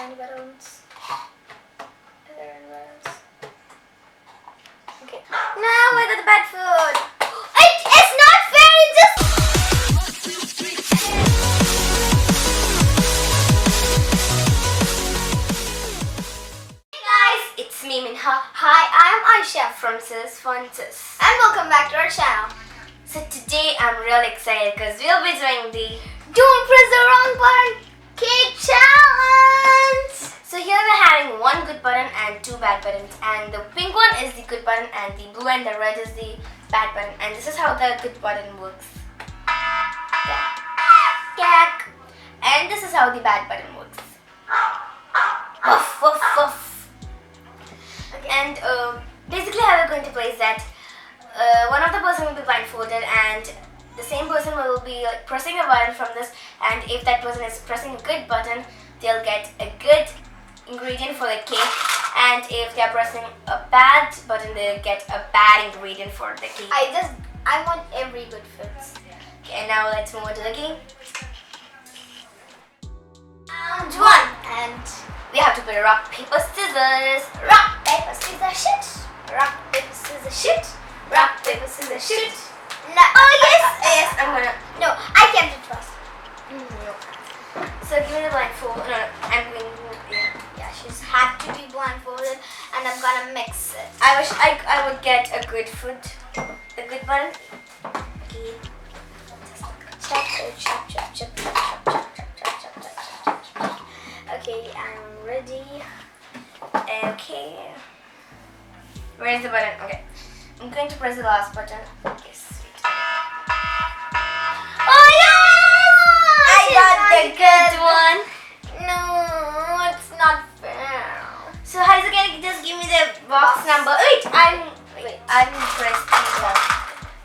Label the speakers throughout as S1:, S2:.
S1: any buttons? Are there any buttons? Okay. No, I got the bad food. It's not fair. It just. Hey guys, it's me Minha. Hi, I'm Aisha from Sisfunsis. And welcome back to our channel. So today I'm really excited because we'll be doing the Don't Press the Wrong Button Cake Challenge. So here we're having one good button and two bad buttons, and the pink one is the good button and the blue and the red is the bad button, and this is how the good button works. Cack. And this is how the bad button works. Woof, woof, woof. Okay. And basically how we're going to play is that one of the person will be blindfolded and the same person will be pressing a button from this, and if that person is pressing a good button, they'll get a good ingredient for the cake, and if they're pressing a bad button, they'll get a bad ingredient for the cake. I want every good foods. Okay, and now let's move on to the game. Round one, and we have to play rock, paper, scissors. Rock, paper, scissors, shoot. Rock, paper, scissors, shoot. Rock, paper, scissors, shoot. No. Oh yes, yes. I'm gonna. No, I kept it first. No. So give me the blindfold. No, I'm going. Yeah, she's had to be blindfolded, and I'm gonna mix it. I wish I would get a good food, a good button. Okay. Chop, chop, chop, chop, chop, chop, chop, chop, chop, chop, chop. Okay, I'm ready. Okay. Where's the button? Okay. I'm going to press the last button. Okay, sweet. Oh yes! I got the good one. No, it's not fair. So how's it gonna just give me the box number? Wait, I'm pressed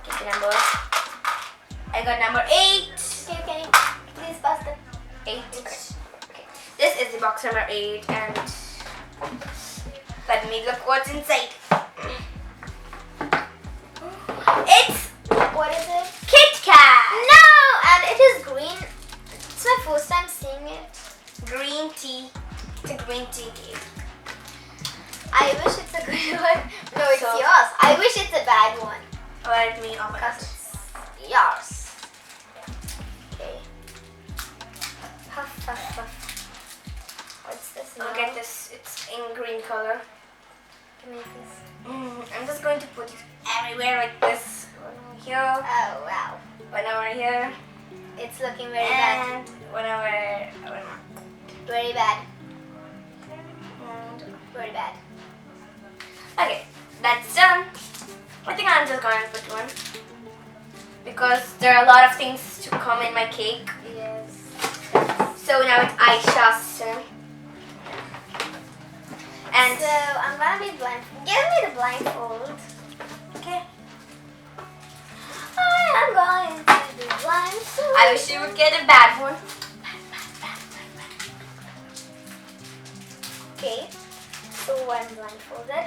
S1: the number. I got number 8. Okay, can you please pass the 8? Okay. This is the box number 8, and let me look what's inside. It's, what is it? Kit Kat! No! And it is green. It's my first time seeing it. Green tea. It's a green tea cake. I wish it's a good one. No, it's yours. I wish it's a bad one. Let me open it. It's yours. Okay. Puff, puff, puff. What's this now? Look at this. It's in green color. Give me this. I'm just going to put it everywhere like this. One over here. Oh wow. One over here. It's looking very bad. And one over. Very bad. And very bad. Okay, that's done. I think I'm just going to put one because there are a lot of things to come in my cake. Yes. So now it's Aisha's turn. And so I'm gonna be blindfolded. Give me the blindfold. Okay. I am going to be blindfolded. I wish you would get a bad one. Okay. So I'm blindfolded.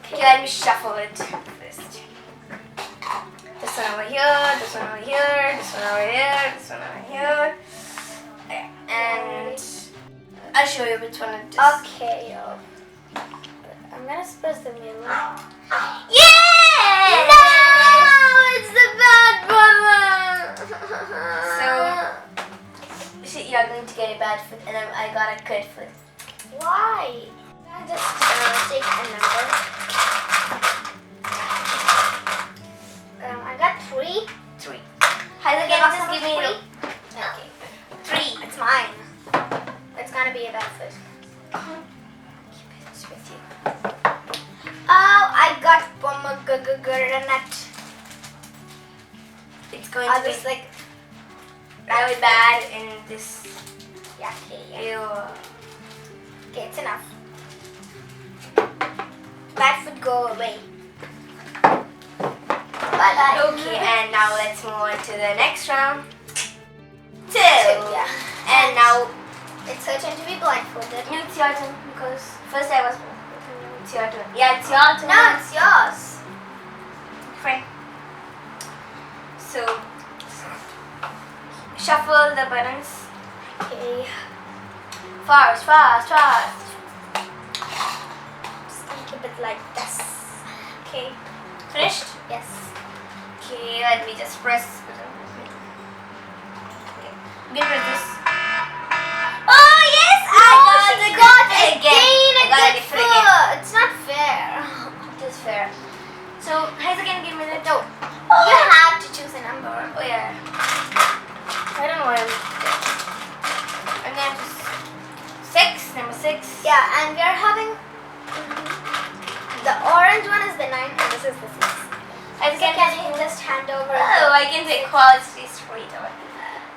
S1: Okay, let me shuffle it first. This one over here, this one over here, this one over here, this one over here. Okay. And I'll show you which one it is. Okay. I'm gonna press the middle. Yeah! No! It's the bad button! So, you're going to get a bad foot, and I got a good foot. Why? I just take a number. I got 3. 3. How do you just give me 3? Okay. 3. It's mine. It's gonna be a bad foot. Keep it with you. Oh, I got pomegranate. It's going to be like really bad in this. Yeah, okay. Yeah. Okay, it's enough. Bad foot, go away. Bye-bye. Okay, and now let's move on to the next round. 2. Yeah. And now it's her turn to be blindfolded. No, it's your turn because first I was. It's your turn. Yeah, it's your turn. No, it's yours. Fine. So shuffle the buttons. Okay. Fast, fast, fast. Just gonna keep it like this. Okay.
S2: Finished?
S1: Yes.
S2: Okay, let me just press. Okay. Give her this.
S1: Oh yes, I got
S2: it again.
S1: a
S2: I got
S1: good
S2: it
S1: foot.
S2: again.
S1: It's not fair.
S2: It is fair. So, Hazel can give me the
S1: No. You have to choose a number.
S2: Oh yeah. I don't know why I'm gonna just 6, number 6.
S1: Yeah, and we are having the orange one is the 9 and this is the 6.
S2: I
S1: So can you just hand over?
S2: Oh, I can say quality street.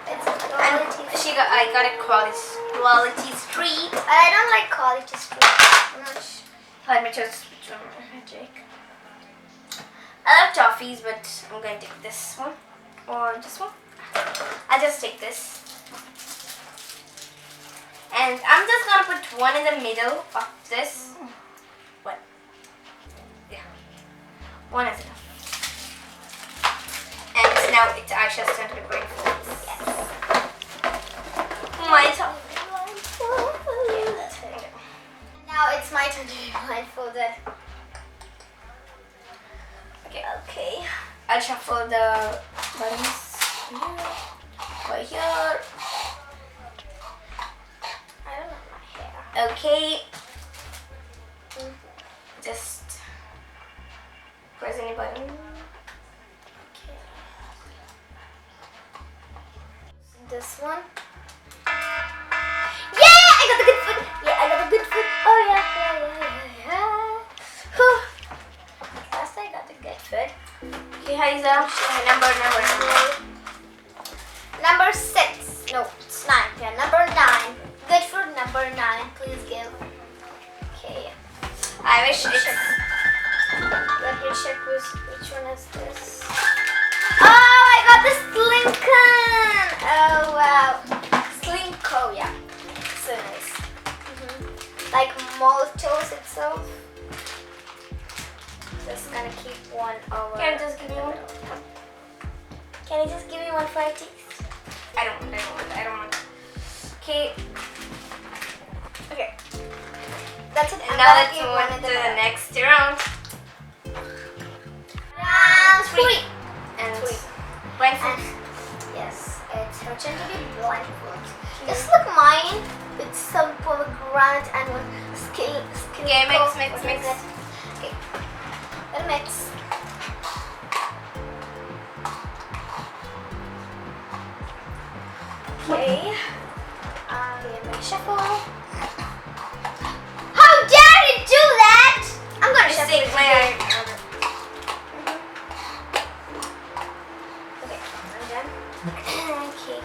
S1: It's
S2: And I got a quality street.
S1: I don't like quality street. I'm not sure.
S2: Let me choose which one I take. I love toffees, but I'm going to take this one or this one. I'll just take this. And I'm just going to put one in the middle of this. What? Yeah. One is enough. And now it's Aisha's turn to be grateful.
S1: Yes.
S2: My top.
S1: Now it's my turn to be blindfolded. Okay.
S2: I'll shuffle the buttons here, over here.
S1: I don't know my hair.
S2: Okay. Just press any button.
S1: Okay. This one. Yeah, I got the good foot. Yeah, I got the good foot. Oh yeah. Whew. Last I got the good foot.
S2: Okay, Haiza, number.
S1: Number 6. No, it's 9. Yeah, number 9. Good foot number 9. Please give. Okay.
S2: I wish it's.
S1: Let me check which one is this. Oh, I got the Slinken. Oh wow. Slinko, yeah. So nice. Like Maltose itself. Just gonna keep one over.
S2: Can you just give me one?
S1: Can you just give me one for my teeth?
S2: I don't want. Okay.
S1: Okay. That's it.
S2: And now let's move on to the next round.
S1: Round 3.
S2: And
S1: Three.
S2: blindfold.
S1: Yes, it's her turn to be blindfold. Just like mine with some pomegranate and one skill.
S2: Okay, mix.
S1: Okay, we'll mix. Okay, give me a shuffle. How dare you do that? I'm gonna shuffle it again. Okay, I'm done. Okay,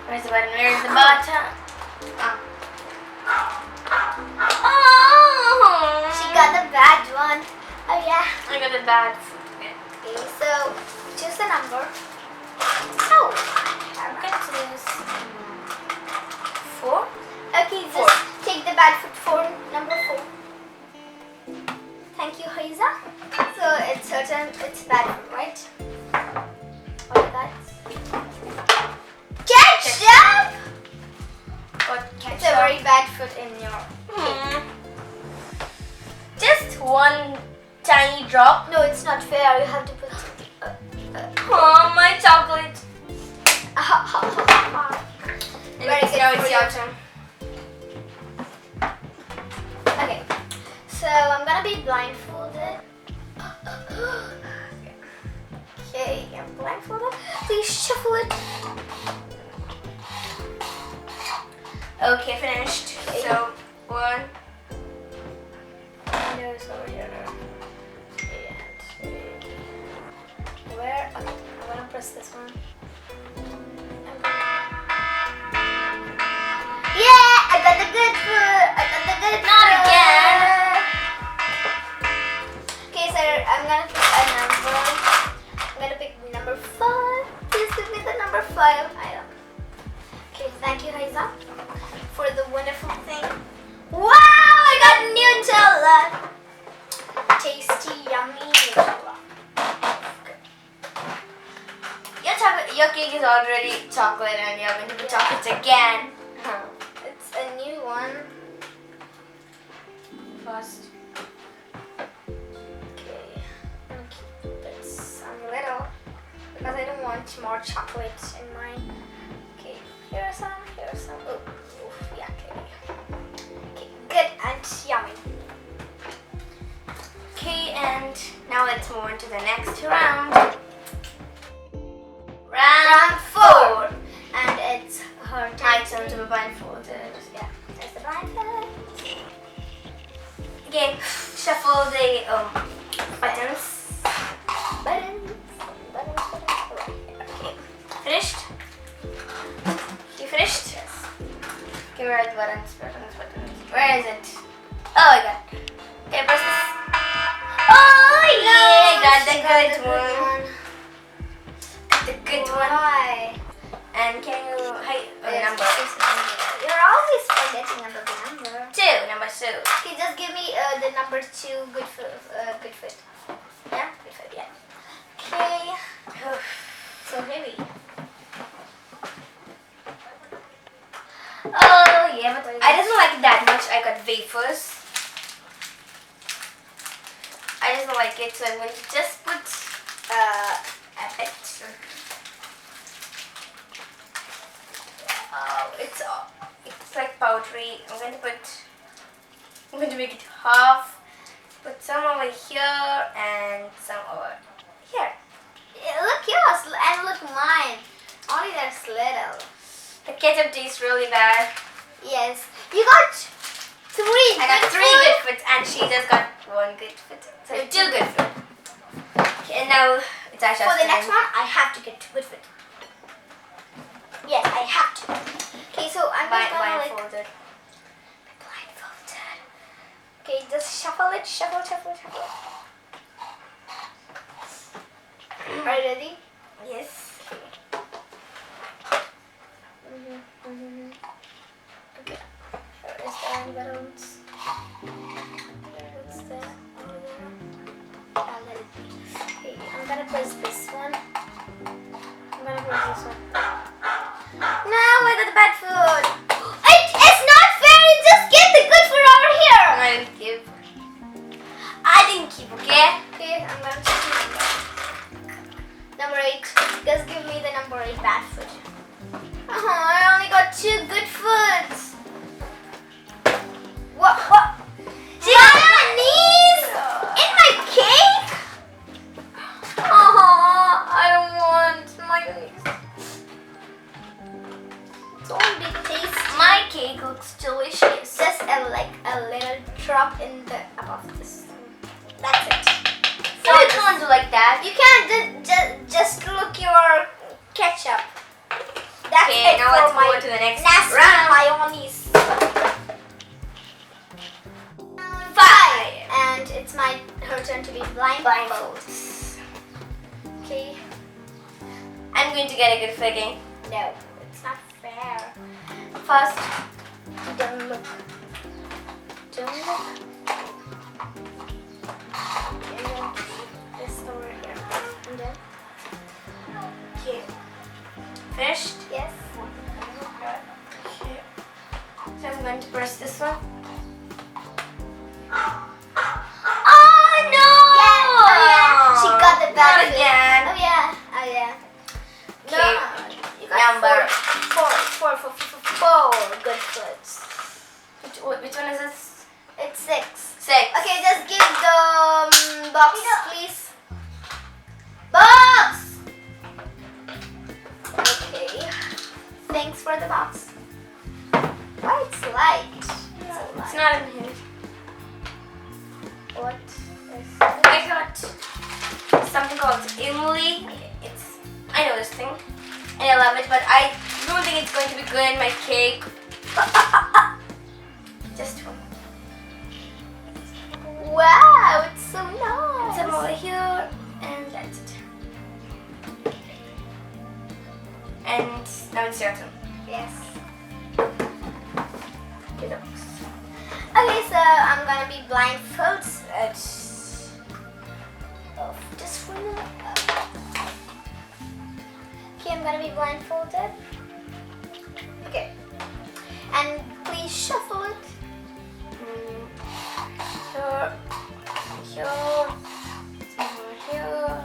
S2: Where's the button? Where's the button? Oh.
S1: she got the bad one. Oh yeah.
S2: I got a bad.
S1: Okay, so choose the number. Oh,
S2: I'm gonna choose 4.
S1: okay, just take the bad foot for number 4. Thank you, Haiza. So it's certain it's bad foot, right? What you got? Ketchup!
S2: What
S1: It's a very bad foot in your.
S2: Just one tiny drop.
S1: No, it's not fair. You have to put.
S2: Oh, my chocolate.
S1: Very good
S2: Now
S1: for
S2: it's
S1: you.
S2: your turn.
S1: Okay, so I'm gonna be blindfolded. Okay, I'm blindfolded. Please shuffle it.
S2: Okay, finished.
S1: Okay.
S2: So, 1.
S1: No, it's over here. And where? Okay, I'm gonna press this one. Yeah, I got the good foot. I got the good
S2: Not
S1: foot.
S2: again.
S1: Okay, sir, I'm gonna pick a number. I'm gonna pick number 5. Please give me the number 5. I don't. Okay, thank you, Haiza, for the wonderful thing. Wow, I got Nutella. Tasty, yummy Nutella.
S2: Your chocolate. Your cake is already chocolate, and you're going to put chocolate again.
S1: It's a new one.
S2: First.
S1: Okay. I'm gonna keep this a little because I don't want more chocolate in mine. Okay. Here's some. Here's some. Oh, yeah. Okay. Good and yummy.
S2: Okay, and now let's move on to the next round. Round 4.
S1: And it's her
S2: My turn to be blindfolded.
S1: Yeah, there's the blindfold.
S2: Okay, shuffle the buttons.
S1: Buttons. Okay.
S2: Finished? You finished?
S1: Yes.
S2: Okay, where are the buttons? Where is it? Oh, I got it. Okay, press this. Oh, yeah, got the good one. The good one.
S1: Why?
S2: And can you hide the number?
S1: You're always forgetting about the number.
S2: 2, number 2.
S1: Okay, just give me the number 2. Good foot. Good foot. Yeah. Good foot. Yeah. Okay. So heavy.
S2: Oh yeah, but I didn't like it that much. I got wafers. I just don't like it, so I'm going to just put a bit. It's like powdery. I'm going to make it half. Put some over here and some over here.
S1: Yeah, look yours and look mine. Only there's little.
S2: The ketchup tastes really bad.
S1: Yes. You got 3.
S2: I got 3 good foods and she just got 1 good foot. So 2 good foot. Okay, and now it's Asha's
S1: For the
S2: turn.
S1: next one, I have to get 2 good foot. Yes, I have to. Okay, so I'm just gonna like
S2: Blindfolded.
S1: blindfolded. Okay, just shuffle it, shuffle. Are you ready?
S2: Yes.
S1: Okay. Is there any balloons? What's that? Over there. I'll let it be. Okay, I'm gonna press this one. I'm gonna press this one. No, I got the bad food. It's not fair. You just get the good food over here.
S2: I didn't keep, okay?
S1: Okay, I'm gonna check the number. Number 8. Just give me the number 8 bad food. I only got 2 good foods. What? She got mayonnaise in my cake? I don't want mayonnaise. It's only big taste.
S2: My cake looks delicious.
S1: Just a little drop in the above this. That's it.
S2: No, you can't do like that.
S1: You can't just look your ketchup. That's
S2: Okay,
S1: it
S2: now
S1: for
S2: let's
S1: my
S2: move on to the next
S1: nasty
S2: round.
S1: mayonnaise. 5, and it's her turn to be blindfolded. Okay.
S2: I'm going to get a good figure.
S1: No, it's not fair.
S2: First,
S1: Don't look. Don't look. And then this over here. And then
S2: okay. Finished?
S1: yes.
S2: Okay. So I'm going to press this one.
S1: Oh no! Yeah. Oh yeah. She got the bad
S2: Not
S1: food.
S2: again.
S1: Oh yeah. No.
S2: Okay.
S1: You got
S2: Number.
S1: four good foods.
S2: Which one is this?
S1: It's 6.
S2: 6.
S1: Okay, just give the box, please. Box! Okay. Thanks for the box. Why it's light?
S2: It's not in here.
S1: What is
S2: I got something called Imli. I know this thing. And I love it, but I don't think it's going to be good in my cake. Just one.
S1: Wow, it's so nice.
S2: Some over here, and that's it. And now it's your turn.
S1: Yes.
S2: Do the box.
S1: Okay, so I'm gonna be blindfolded. Just for now. Okay, I'm gonna be blindfolded. Okay. And please shuffle it.
S2: Here.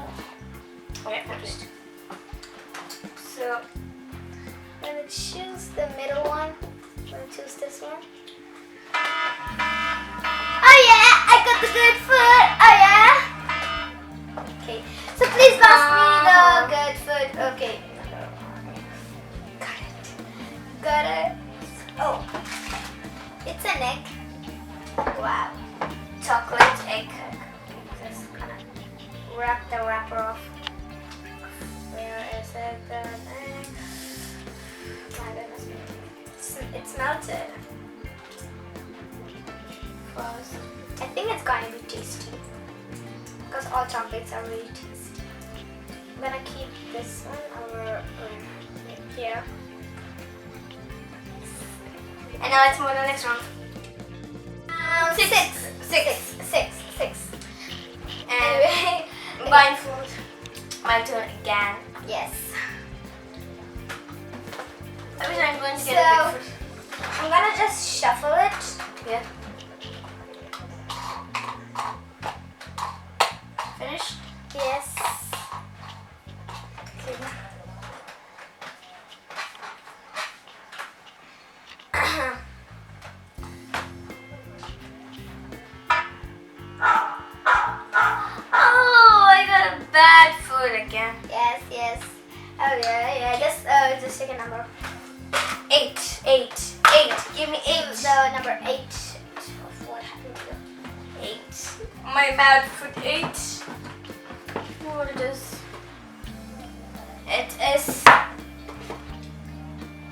S2: Okay, finished. So,
S1: I'm gonna choose the middle one. I'm gonna choose this one. Oh yeah, I got the good food. Oh yeah. Okay, so please pass me the good food. Okay. Got it. Got it. Oh, it's an egg. Wow.
S2: chocolate egg. Just gonna wrap the wrapper off. Where is it? The egg? My goodness. It's melted. First.
S1: I think it's going to be tasty because all chocolates are really tasty. I'm gonna keep this one over here.
S2: And now let's move to the next one.
S1: Six.
S2: And
S1: Anyway,
S2: blindfold. My turn again.
S1: yes.
S2: I wish I'm going to get
S1: So-
S2: a bit first.
S1: I'm gonna just shuffle it.
S2: Yeah. Finished?
S1: Yes.
S2: Oh, I got a bad food again.
S1: Yes. Oh yeah. Just take a number.
S2: 8. Give me 8.
S1: The number 8. Of what happened to
S2: 8. My bad food 8. What it is? It is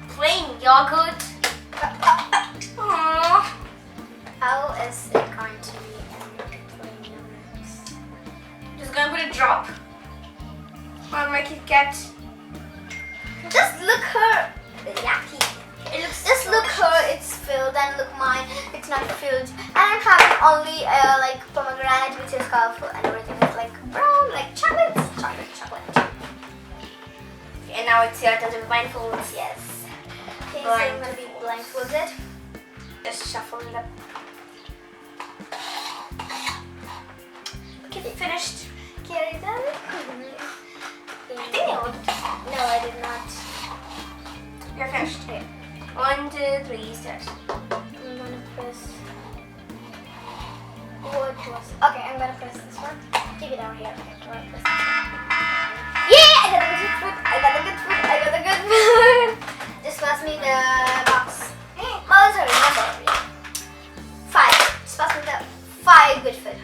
S2: plain yogurt. Aww.
S1: How is it going to be plain yogurt?
S2: Just gonna put a drop on my Kit Kat.
S1: Just look her. Yucky.
S2: It looks
S1: Just look her. It's filled, and look mine. It's not filled. And I'm having only like pomegranate, which is colorful, and everything is like brown, like chocolate.
S2: And now it's your turn to be blindfolded.
S1: Yes. Okay, so I'm gonna be blindfolded.
S2: Just shuffle it up.
S1: Okay,
S2: Finished.
S1: Carry them.
S2: I think I would.
S1: No, I did not.
S2: You're finished.
S1: Okay.
S2: 1, 2, 3, start.
S1: I'm gonna press. What was? Okay, I'm gonna press this one. Keep it down here. I'm gonna press this one. Yeah, I got the good food. I got the good food. Just pass me the box. Oh, sorry, number. 5. Just pass me the 5 good food.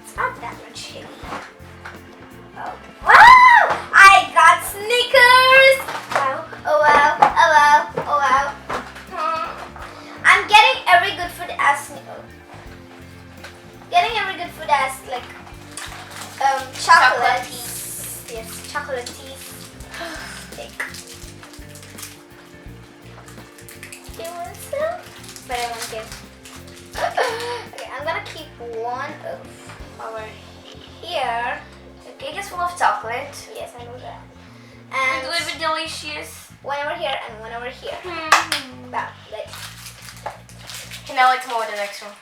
S1: It's not that much heavy. Oh. Wow! I got Snickers! Wow. Oh wow. I'm getting every good food as Snickers. Getting every good food as like chocolates. Yes, chocolates. Like. Do you want some? But I won't give. Okay, I'm gonna keep one over here.
S2: The cake is full of chocolate.
S1: Yes, I know that.
S2: And
S1: And
S2: it would be delicious.
S1: one over here and one over here. Wow, like.
S2: And now let's move to the next one.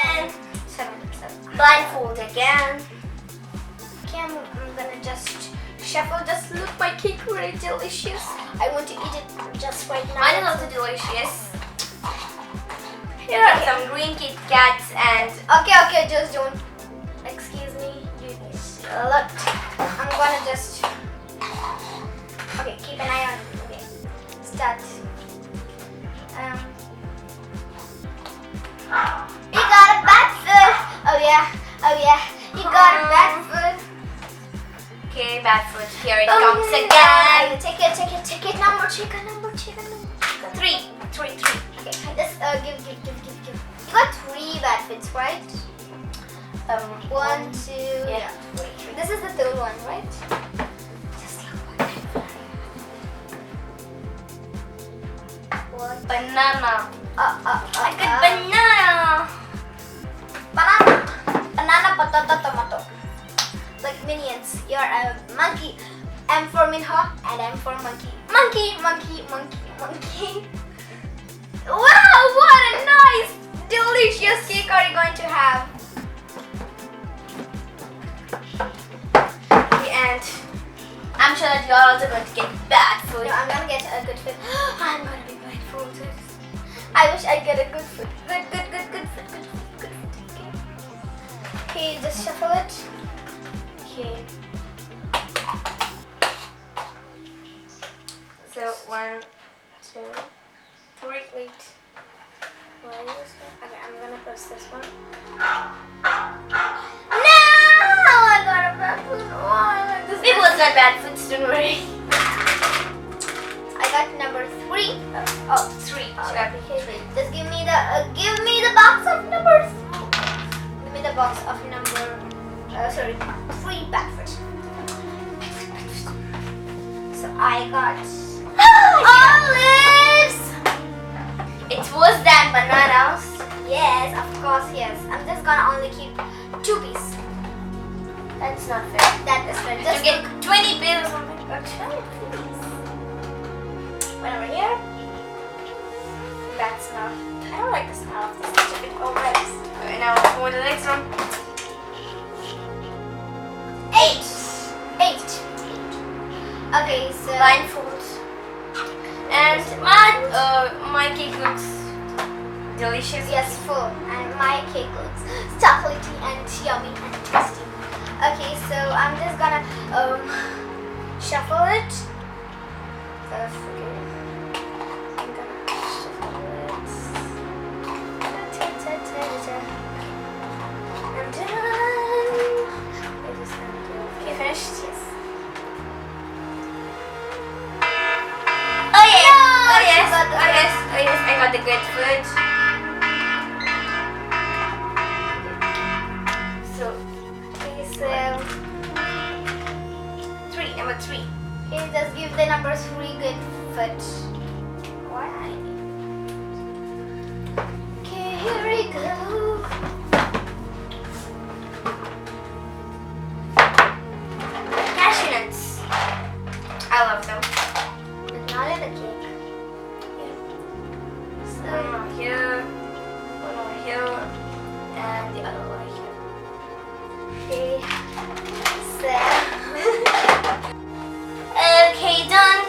S1: And
S2: 7. Blindfold again.
S1: okay, I'm gonna just shuffle. Just look, my cake really delicious. I want to eat it just right now.
S2: Mine is also delicious. Here are some green Kit Kats and
S1: Okay, just don't. Excuse me. Look, I'm gonna just. Okay, keep an eye on. Okay, start. You got a bad food. Oh yeah. You got a bad food.
S2: okay, bad food. Here it
S1: Oh,
S2: comes
S1: yeah.
S2: again.
S1: Take it. Number.
S2: 3.
S1: Okay, just give. You got 3 bad foods, right? 1, 2,
S2: Yeah.
S1: 3. This is the third one, right? Just look what.
S2: Banana. I got
S1: Banana.
S2: banana.
S1: Banana, potato, tomato. minions. You're a monkey. M for Minho and M for monkey. Monkey, monkey, monkey, monkey. Wow, what a nice, delicious cake are you going to have?
S2: And I'm sure that you're also going to get bad food.
S1: No, I'm gonna get a good food. I'm gonna be bad food. I wish I get a good food. Good food. Okay, just shuffle it. Okay.
S2: So 1, 2, 3. Wait.
S1: Why is this one? Okay, I'm gonna press this one.
S2: No! I got a bad food. Oh, it was not bad food, don't worry.
S1: I got number 3.
S2: Oh, 3.
S1: Okay. Just give me the box of numbers. Give me the box of number. 3 bad food. So I got olives.
S2: It was that bananas.
S1: Yes, of course, yes. I'm just gonna only keep 2 pieces.
S2: That's not fair.
S1: That is fair.
S2: You
S1: Just
S2: get 20 pills or something.
S1: one over here.
S2: That's not. I don't like the smell of this chicken olives. Okay, now let's go to the next one.
S1: 8. Okay, so
S2: Blindfold. And my cake looks delicious.
S1: yes, full, and my cake looks chocolatey and yummy and tasty. Okay, so I'm just gonna shuffle it. So okay. I'm gonna shuffle it. I'm done. I just gonna do it.
S2: Okay, finished?
S1: Yes.
S2: Oh yes!
S1: No,
S2: Oh
S1: she
S2: yes!
S1: got the
S2: Oh yes! Oh yes! I got the good food. So
S1: Okay, so
S2: 3, number 3.
S1: okay, just give the number 3 good foot. Why? Okay, here we go.
S2: Cashew nuts. I love them.
S1: It's not in the cake. So
S2: One over here, one over here, and the other over here.
S1: okay, so
S2: Okay, done.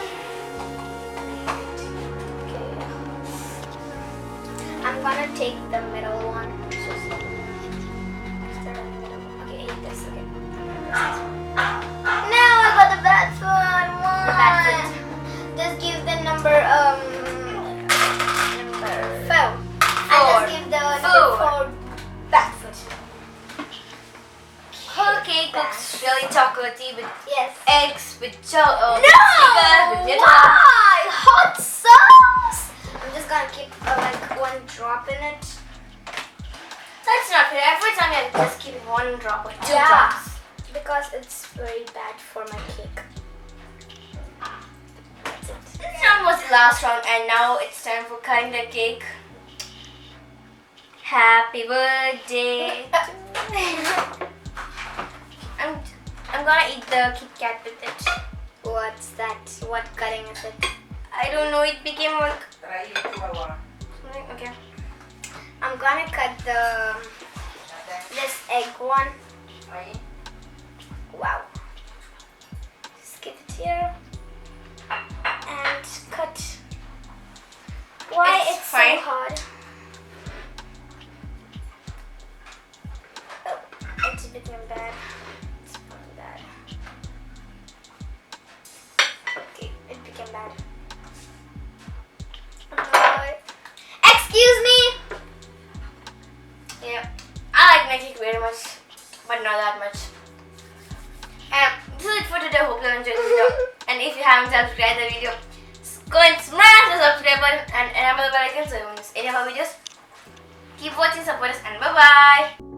S1: okay, I'm gonna take the middle one. Just start in the middle. Okay, eat this. Okay. Now I got the bad foot.
S2: The bad foot.
S1: Just give the number number 4. And just give the number 4 bad foot.
S2: Cake looks really chocolatey with
S1: Yes.
S2: eggs, with
S1: No!
S2: chicken, with Nutella.
S1: Why? Hot sauce! I'm just gonna keep like 1 drop in it.
S2: That's not fair. Every time I just keep 1 drop or 2
S1: Yeah.
S2: drops.
S1: Because it's very bad for my cake. That's it.
S2: This round was the last round, and now it's time for cutting the cake. Happy birthday to I'm gonna eat the Kit Kat with it.
S1: What's that? What cutting is it?
S2: I don't know, it became like... Okay.
S1: I'm gonna cut this egg one. Wow. Just get it here and cut. Why
S2: It's
S1: it's
S2: fine.
S1: so hard? Oh, it's becoming bad. It's becoming bad. Okay, it became bad. Excuse me.
S2: Yeah. I like my cake very much, but not that much. And this is it for today. Hope you enjoyed the video. And if you haven't subscribed the video, go and smash the subscribe button and enable the bell icon so you won't miss any of our videos. Keep watching, support us, and bye bye.